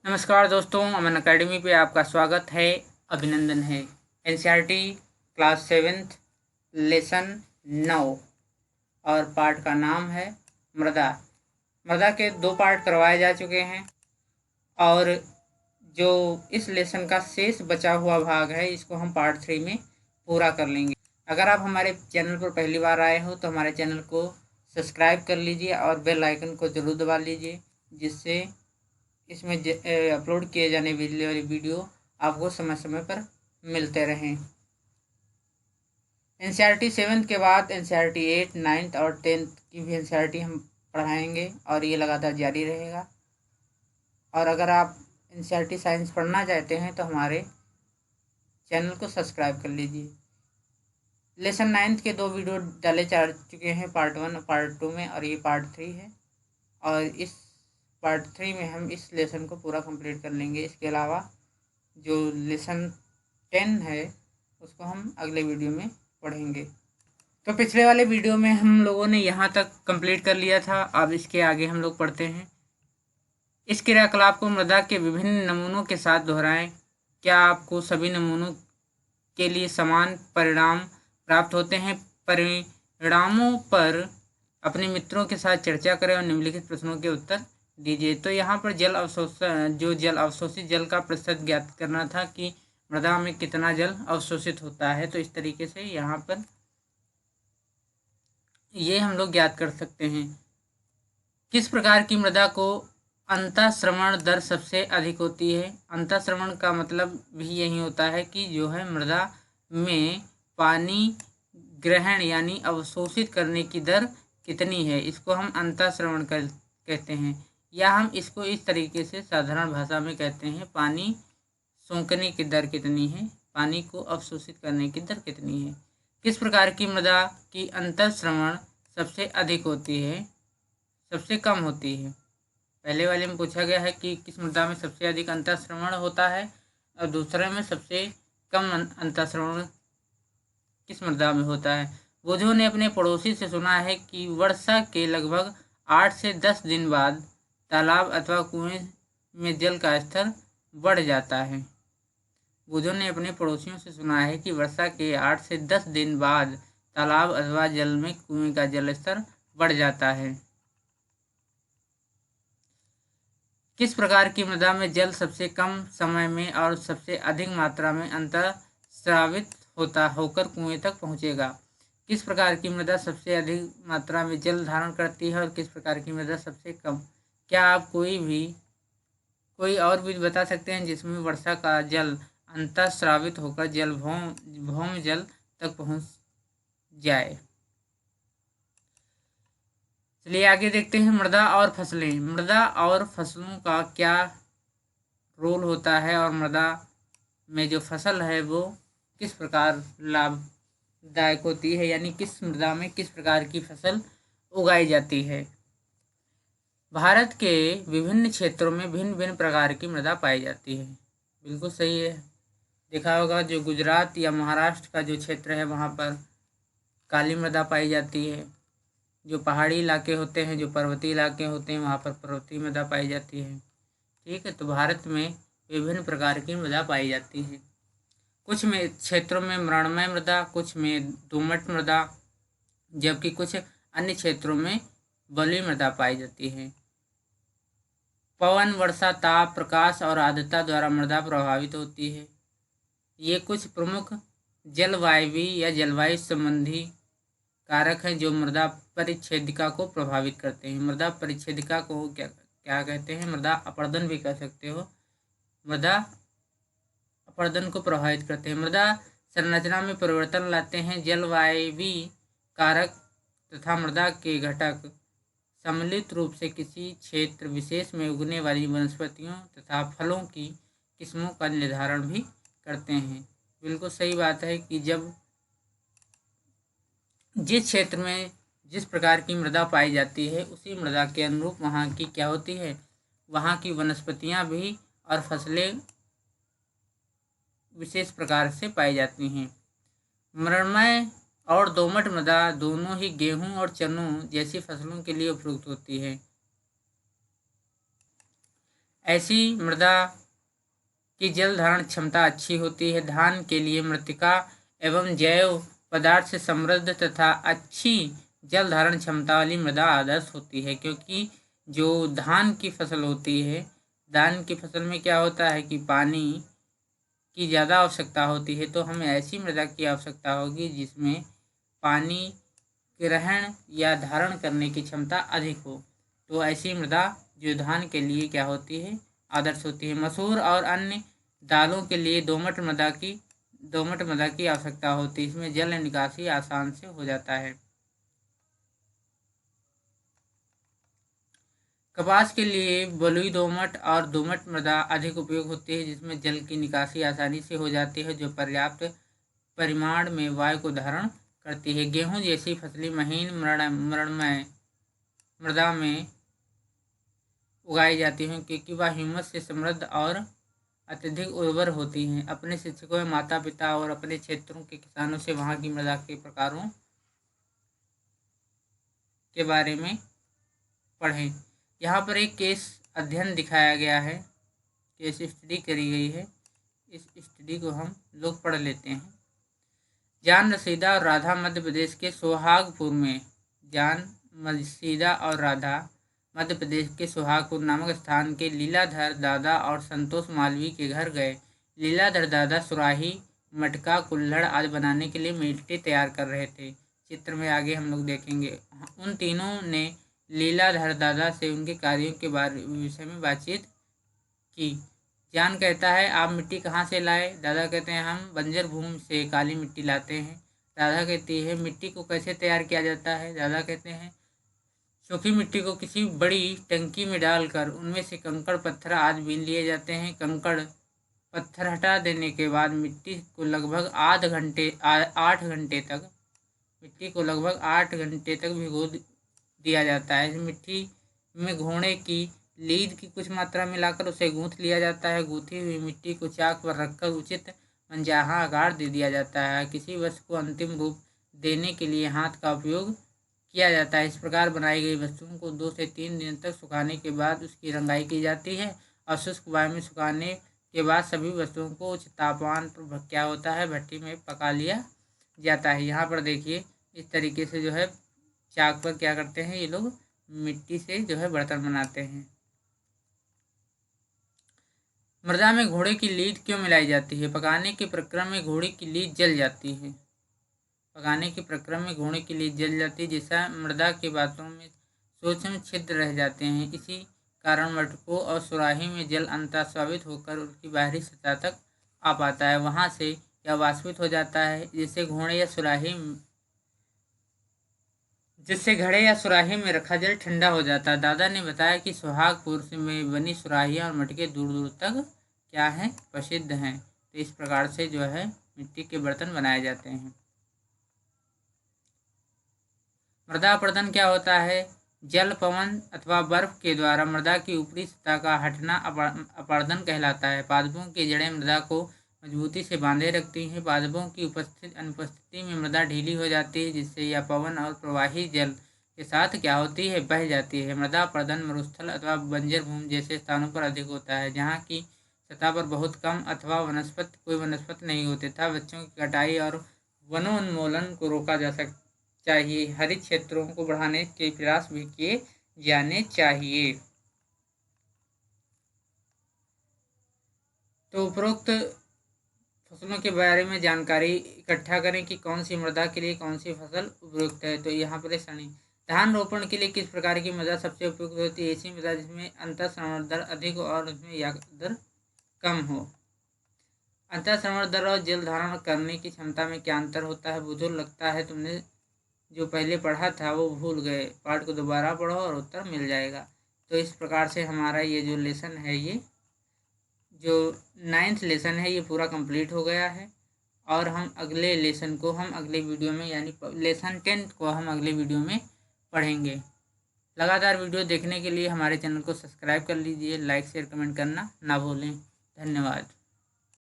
नमस्कार दोस्तों, अमन अकेडमी पे आपका स्वागत है, अभिनंदन है। एनसीईआरटी क्लास 7th लेसन 9 और पार्ट का नाम है मृदा। मृदा के 2 पार्ट करवाए जा चुके हैं और जो इस लेसन का शेष बचा हुआ भाग है इसको हम पार्ट 3 में पूरा कर लेंगे। अगर आप हमारे चैनल पर पहली बार आए हो तो हमारे चैनल को सब्सक्राइब कर लीजिए और बेल आइकन को ज़रूर दबा लीजिए, जिससे इसमें अपलोड किए जाने वाली वीडियो आपको समय समय पर मिलते रहें। एनसीईआरटी 7th के बाद एनसीईआरटी 8, 9th और 10th की भी एनसीईआरटी हम पढ़ाएंगे और ये लगातार जारी रहेगा। और अगर आप एनसीईआरटी साइंस पढ़ना चाहते हैं तो हमारे चैनल को सब्सक्राइब कर लीजिए। लेसन 9th के 2 वीडियो डाले जा चुके हैं, पार्ट 1 और पार्ट 2 में, और ये पार्ट 3 है। और इस पार्ट 3 में हम इस लेसन को पूरा कंप्लीट कर लेंगे। इसके अलावा जो लेसन 10 है उसको हम अगले वीडियो में पढ़ेंगे। तो पिछले वाले वीडियो में हम लोगों ने यहाँ तक कंप्लीट कर लिया था। अब इसके आगे हम लोग पढ़ते हैं। इस क्रियाकलाप को मृदा के विभिन्न नमूनों के साथ दोहराएं। क्या आपको सभी नमूनों के लिए समान परिणाम प्राप्त होते हैं? परिणामों पर अपने मित्रों के साथ चर्चा करें और निम्नलिखित प्रश्नों के उत्तर दीजिए। तो यहाँ पर जल अवशोषित जल का प्रतिशत ज्ञात करना था कि मृदा में कितना जल अवशोषित होता है। तो इस तरीके से यहाँ पर ये हम लोग ज्ञात कर सकते हैं। किस प्रकार की मृदा को अंतःश्रवण दर सबसे अधिक होती है? अंतःश्रवण का मतलब भी यही होता है कि जो है मृदा में पानी ग्रहण यानी अवशोषित करने की दर कितनी है, इसको हम अंतःश्रवण कहते हैं। या हम इसको इस तरीके से साधारण भाषा में कहते हैं, पानी सोखने की दर कितनी है, पानी को अवशोषित करने की दर कितनी है। किस प्रकार की मृदा की अंतःश्रवण सबसे अधिक होती है, सबसे कम होती है? पहले वाले में पूछा गया है कि किस मृदा में सबसे अधिक अंतःश्रवण होता है, और दूसरे में सबसे कम अंतःश्रवण किस मृदा में होता है। बोझों ने अपने पड़ोसी से सुना है कि वर्षा के लगभग 8 से 10 दिन बाद तालाब अथवा कुएं में जल का स्तर बढ़ जाता है। बोझों ने अपने पड़ोसियों से सुना है कि वर्षा के 8 से 10 दिन बाद तालाब अथवा जल में कुएं का जल स्तर बढ़ जाता है। किस प्रकार की मृदा में जल सबसे कम समय में और सबसे अधिक मात्रा में अंतःस्रावित होकर कुएं तक पहुंचेगा? किस प्रकार की मृदा सबसे अधिक मात्रा में जल धारण करती है और किस प्रकार की मृदा सबसे कम? क्या आप कोई और भी बता सकते हैं जिसमें वर्षा का जल अंतःस्रावित होकर भौम जल तक पहुंच जाए? चलिए आगे देखते हैं। मृदा और फसलें। मृदा और फसलों का क्या रोल होता है और मृदा में जो फसल है वो किस प्रकार लाभदायक होती है, यानी किस मृदा में किस प्रकार की फसल उगाई जाती है। भारत के विभिन्न क्षेत्रों में भिन्न भिन्न प्रकार की मृदा पाई जाती है। बिल्कुल सही है। देखा होगा जो गुजरात या महाराष्ट्र का जो क्षेत्र है वहाँ पर काली मृदा पाई जाती है। जो पहाड़ी इलाके होते हैं, जो पर्वतीय इलाके होते हैं, वहाँ पर पर्वतीय मृदा पाई जाती है। ठीक है, तो भारत में विभिन्न प्रकार की मृदा पाई जाती है। कुछ में क्षेत्रों में मृणमय मृदा, कुछ में दोमट मृदा, जबकि कुछ अन्य क्षेत्रों में बलुई मृदा पाई जाती है। पवन, वर्षा, ताप, प्रकाश और आर्द्रता द्वारा मृदा प्रभावित होती है। ये कुछ प्रमुख जलवायवीय या जलवायु संबंधी कारक हैं जो मृदा परिच्छेदिका को प्रभावित करते हैं। मृदा परिच्छेदिका को क्या कहते हैं? मृदा अपरदन भी कह सकते हो। मृदा अपरदन को प्रभावित करते हैं। मृदा संरचना में परिवर्तन लाते हैं। जलवायवीय कारक तथा मृदा के घटक सम्मिलित रूप से किसी क्षेत्र विशेष में उगने वाली वनस्पतियों तथा फलों की किस्मों का निर्धारण भी करते हैं। बिल्कुल सही बात है कि जब जिस क्षेत्र में जिस प्रकार की मृदा पाई जाती है उसी मृदा के अनुरूप वहाँ की क्या होती है, वहाँ की वनस्पतियाँ भी और फसलें विशेष प्रकार से पाई जाती हैं। मृणमय और दोमट मृदा दोनों ही गेहूं और चनों जैसी फसलों के लिए उपयुक्त होती है। ऐसी मृदा की जल धारण क्षमता अच्छी होती है। धान के लिए मृत्तिका एवं जैव पदार्थ से समृद्ध तथा अच्छी जल धारण क्षमता वाली मृदा आदर्श होती है, क्योंकि जो धान की फसल होती है, धान की फसल में क्या होता है कि पानी की ज़्यादा आवश्यकता होती है, तो हमें ऐसी मृदा की आवश्यकता होगी जिसमें पानी ग्रहण या धारण करने की क्षमता अधिक हो। तो ऐसी मृदा जो धान के लिए क्या होती है, आदर्श होती है। मसूर और अन्य दालों के लिए दोमट मृदा की आवश्यकता होती है। इसमें जल निकासी आसान से हो जाता है। कपास के लिए बलुई दोमट और दोमट मृदा अधिक उपयोग होती है, जिसमें जल की निकासी आसानी से हो जाती है, जो पर्याप्त परिमाण में वायु को धारण करती है। गेहूं जैसी फसलें महीन मृदा में उगाई जाती हैं, क्योंकि वह ह्यूमस से समृद्ध और अत्यधिक उर्वर होती हैं। अपने शिक्षकों, माता पिता और अपने क्षेत्रों के किसानों से वहाँ की मृदा के प्रकारों के बारे में पढ़ें। यहाँ पर एक केस अध्ययन दिखाया गया है, केस स्टडी करी गई है। इस स्टडी को हम लोग पढ़ लेते हैं। जान रसीदा और राधा मध्य प्रदेश के सोहागपुर में नामक स्थान के लीलाधर दादा और संतोष मालवीय के घर गए। लीलाधर दादा सुराही, मटका, कुल्हड़ आदि बनाने के लिए मिट्टी तैयार कर रहे थे। चित्र में आगे हम लोग देखेंगे। उन तीनों ने लीलाधर दादा से उनके कार्यों के विषय में बातचीत की। जान कहता है, आप मिट्टी कहाँ से लाए? दादा कहते हैं, हम बंजर भूमि से काली मिट्टी लाते हैं। दादा कहती है, मिट्टी को कैसे तैयार किया जाता है? दादा कहते हैं, सूखी मिट्टी को किसी बड़ी टंकी में डालकर उनमें से कंकड़ पत्थर आदि बीन लिए जाते हैं। कंकड़ पत्थर हटा देने के बाद मिट्टी को लगभग 8 घंटे तक भिगो दिया जाता है। इस मिट्टी में घोड़े की लीद की कुछ मात्रा मिलाकर उसे गूंथ लिया जाता है। गूंथी हुई मिट्टी को चाक पर रखकर उचित मनचाहा आकार दे दिया जाता है। किसी वस्तु को अंतिम रूप देने के लिए हाथ का उपयोग किया जाता है। इस प्रकार बनाई गई वस्तुओं को 2 से 3 दिन तक सुखाने के बाद उसकी रंगाई की जाती है और शुष्क वायु में सुखाने के बाद सभी वस्तुओं को उच्च तापमान पर क्या होता है, भट्टी में पका लिया जाता है। यहाँ पर देखिए, इस तरीके से जो है चाक पर क्या करते हैं, ये लोग मिट्टी से जो है बर्तन बनाते हैं। मृदा में घोड़े की लीद क्यों मिलाई जाती है? पकाने के प्रक्रम में घोड़े की लीद जल जाती है। जिससे मृदा के पात्रों में सूक्ष्म छिद्र रह जाते हैं। इसी कारण मटकों और सुराही में जल अंतःस्रावित होकर उसकी बाहरी सतह तक आ पाता है। वहां से यह वाष्पित हो जाता है, जिससे घड़े या सुराही में रखा जल ठंडा हो जाता है। दादा ने बताया कि सोहागपुर में बनी सुराहियां और मटके दूर दूर तक क्या है, प्रसिद्ध हैं। तो इस प्रकार से जो है मिट्टी के बर्तन बनाए जाते हैं। मृदा अपरदन क्या होता है? जल, पवन अथवा बर्फ के द्वारा मृदा की ऊपरी सतह का हटना अपरदन कहलाता है। पादपों की जड़ें मृदा को मजबूती से बांधे रखती हैं। पादपों की अनुपस्थिति में मृदा ढीली हो जाती है, जिससे यह पवन और प्रवाही जल के साथ क्या होती है, बह जाती है। मृदा अपरदन मरुस्थल अथवा बंजर भूमि जैसे स्थानों पर अधिक होता है, जहाँ की सतह पर बहुत कम अथवा कोई वनस्पति नहीं होते था। वृक्षों की कटाई और वनोन्मूलन को रोका जा सकता चाहिए। हरित क्षेत्रों को बढ़ाने के प्रयास भी किए जाने चाहिए। तो उपरोक्त फसलों के बारे में जानकारी इकट्ठा करें कि कौन सी मृदा के लिए कौन सी फसल उपयुक्त है। तो यहाँ पर धान रोपण के लिए किस प्रकार की मृदा सबसे उपयुक्त होती है? ऐसी मृदा जिसमें अंतःश्रवण दर अधिक हो और उसमें याक दर कम हो। अंतःश्रवण दर और जल धारण करने की क्षमता में क्या अंतर होता है? बुजुर्ग, लगता है तुमने जो पहले पढ़ा था वो भूल गए। पाठ को दोबारा पढ़ो और उत्तर मिल जाएगा। तो इस प्रकार से हमारा ये जो लेसन है, ये जो 9th लेसन है, ये पूरा कंप्लीट हो गया है। और हम अगले लेसन को हम अगले वीडियो में, यानी लेसन 10 को हम अगले वीडियो में पढ़ेंगे। लगातार वीडियो देखने के लिए हमारे चैनल को सब्सक्राइब कर लीजिए। लाइक शेयर कमेंट करना ना भूलें। धन्यवाद।